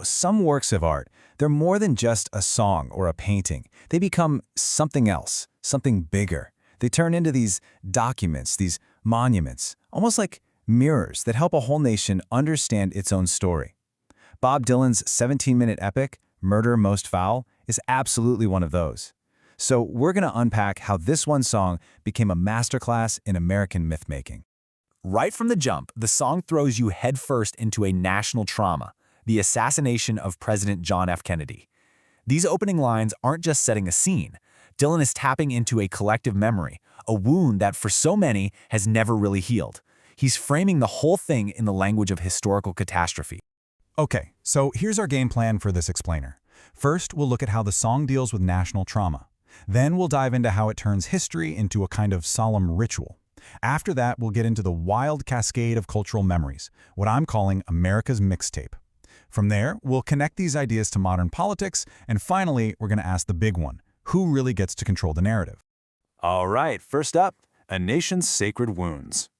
Some works of art, they're more than just a song or a painting. They become something else, something bigger. They turn into these documents, these monuments, almost like mirrors that help a whole nation understand its own story. Bob Dylan's 17-minute epic, Murder Most Foul, is absolutely one of those. So we're going to unpack how this one song became a masterclass in American myth-making. Right from the jump, the song throws you headfirst into a national trauma, the assassination of President John F. Kennedy. These opening lines aren't just setting a scene. Dylan is tapping into a collective memory, a wound that for so many has never really healed. He's framing the whole thing in the language of historical catastrophe. Okay, so here's our game plan for this explainer. First, we'll look at how the song deals with national trauma. Then we'll dive into how it turns history into a kind of solemn ritual. After that, we'll get into the wild cascade of cultural memories, what I'm calling America's mixtape. From there, we'll connect these ideas to modern politics, and finally, we're going to ask the big one: who really gets to control the narrative? All right, first up, a nation's sacred wounds.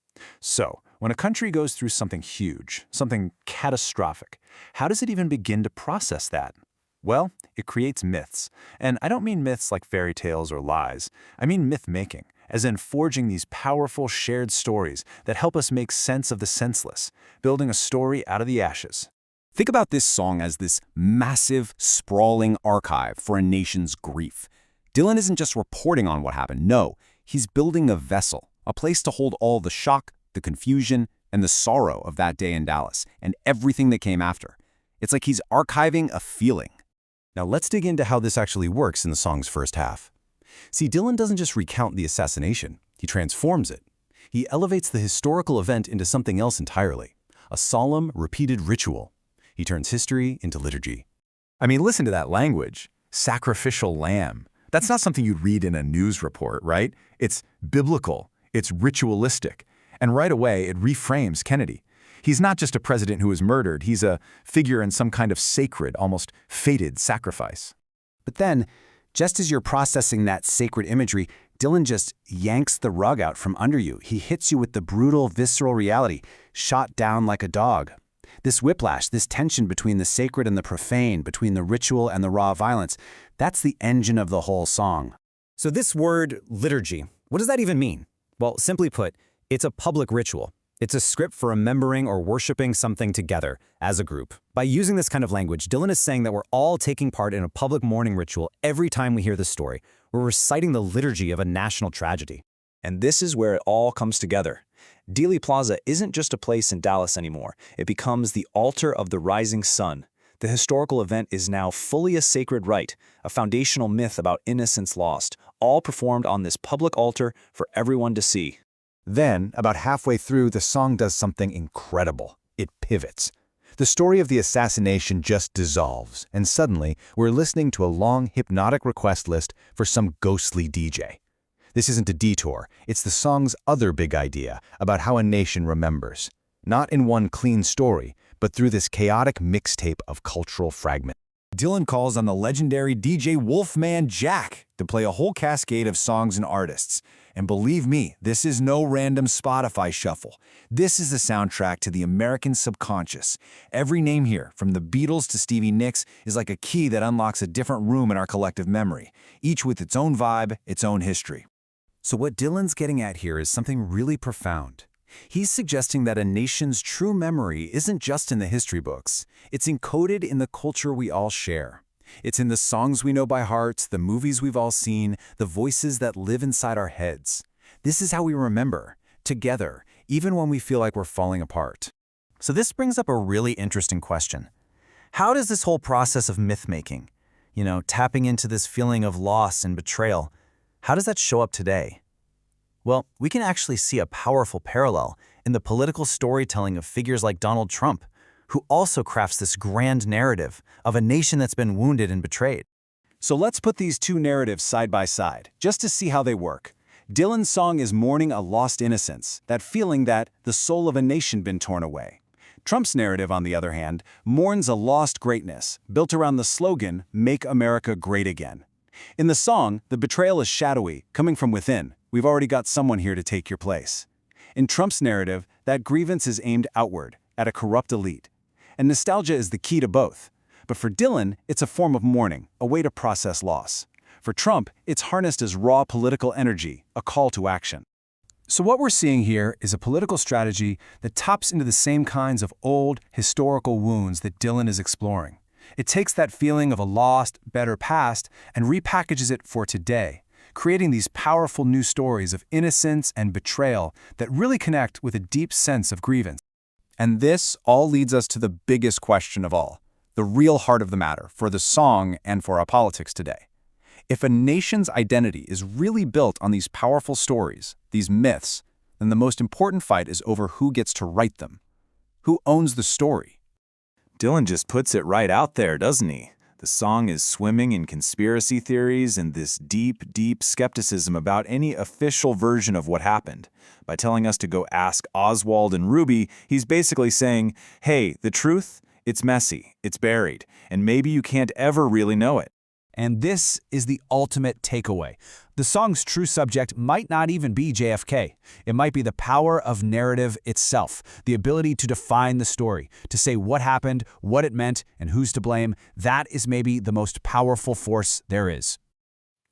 So, when a country goes through something huge, something catastrophic, how does it even begin to process that? Well, it creates myths. And I don't mean myths like fairy tales or lies. I mean myth-making, as in forging these powerful shared stories that help us make sense of the senseless, building a story out of the ashes. Think about this song as this massive, sprawling archive for a nation's grief. Dylan isn't just reporting on what happened. No, he's building a vessel, a place to hold all the shock, the confusion, and the sorrow of that day in Dallas, and everything that came after. It's like he's archiving a feeling. Now let's dig into how this actually works in the song's first half. See, Dylan doesn't just recount the assassination, he transforms it. He elevates the historical event into something else entirely, a solemn, repeated ritual. He turns history into liturgy. I mean, listen to that language. Sacrificial lamb. That's not something you'd read in a news report, right? It's biblical, it's ritualistic. And right away, it reframes Kennedy. He's not just a president who was murdered, he's a figure in some kind of sacred, almost fated sacrifice. But then, just as you're processing that sacred imagery, Dylan just yanks the rug out from under you. He hits you with the brutal, visceral reality, shot down like a dog. This whiplash, this tension between the sacred and the profane, between the ritual and the raw violence, that's the engine of the whole song. So this word, liturgy, what does that even mean? Well, simply put, it's a public ritual. It's a script for remembering or worshiping something together, as a group. By using this kind of language, Dylan is saying that we're all taking part in a public mourning ritual every time we hear this story. We're reciting the liturgy of a national tragedy. And this is where it all comes together. Dealey Plaza isn't just a place in Dallas anymore. It becomes the altar of the rising sun. The historical event is now fully a sacred rite, a foundational myth about innocence lost, all performed on this public altar for everyone to see. Then, about halfway through, the song does something incredible. It pivots. The story of the assassination just dissolves, and suddenly, we're listening to a long, hypnotic request list for some ghostly DJ. This isn't a detour. It's the song's other big idea about how a nation remembers. Not in one clean story, but through this chaotic mixtape of cultural fragments. Dylan calls on the legendary DJ Wolfman Jack to play a whole cascade of songs and artists. And believe me, this is no random Spotify shuffle. This is the soundtrack to the American subconscious. Every name here, from the Beatles to Stevie Nicks, is like a key that unlocks a different room in our collective memory, each with its own vibe, its own history. So what Dylan's getting at here is something really profound. He's suggesting that a nation's true memory isn't just in the history books. It's encoded in the culture we all share. It's in the songs we know by heart, the movies we've all seen, the voices that live inside our heads. This is how we remember, together, even when we feel like we're falling apart. So this brings up a really interesting question. How does this whole process of myth-making, tapping into this feeling of loss and betrayal, how does that show up today? Well, we can actually see a powerful parallel in the political storytelling of figures like Donald Trump, who also crafts this grand narrative of a nation that's been wounded and betrayed. So let's put these two narratives side by side, just to see how they work. Dylan's song is mourning a lost innocence, that feeling that the soul of a nation been torn away. Trump's narrative, on the other hand, mourns a lost greatness, built around the slogan, "Make America Great Again." In the song, the betrayal is shadowy, coming from within. We've already got someone here to take your place. In Trump's narrative, that grievance is aimed outward, at a corrupt elite. and nostalgia is the key to both. But for Dylan, it's a form of mourning, a way to process loss. For Trump, it's harnessed as raw political energy, a call to action. So what we're seeing here is a political strategy that taps into the same kinds of old, historical wounds that Dylan is exploring. It takes that feeling of a lost, better past and repackages it for today, creating these powerful new stories of innocence and betrayal that really connect with a deep sense of grievance. And this all leads us to the biggest question of all, the real heart of the matter for the song and for our politics today. If a nation's identity is really built on these powerful stories, these myths, then the most important fight is over who gets to write them. Who owns the story? Dylan just puts it right out there, doesn't he? The song is swimming in conspiracy theories and this deep, deep skepticism about any official version of what happened. By telling us to go ask Oswald and Ruby, he's basically saying, hey, the truth, it's messy, it's buried, and maybe you can't ever really know it. And this is the ultimate takeaway. The song's true subject might not even be JFK. It might be the power of narrative itself, the ability to define the story, to say what happened, what it meant, and who's to blame. That is maybe the most powerful force there is.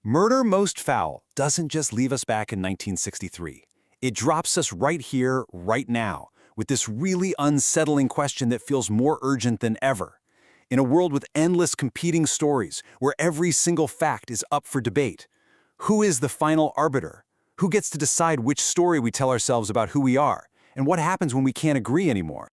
Murder Most Foul doesn't just leave us back in 1963. It drops us right here, right now, with this really unsettling question that feels more urgent than ever. In a world with endless competing stories, where every single fact is up for debate, who is the final arbiter? Who gets to decide which story we tell ourselves about who we are? And what happens when we can't agree anymore?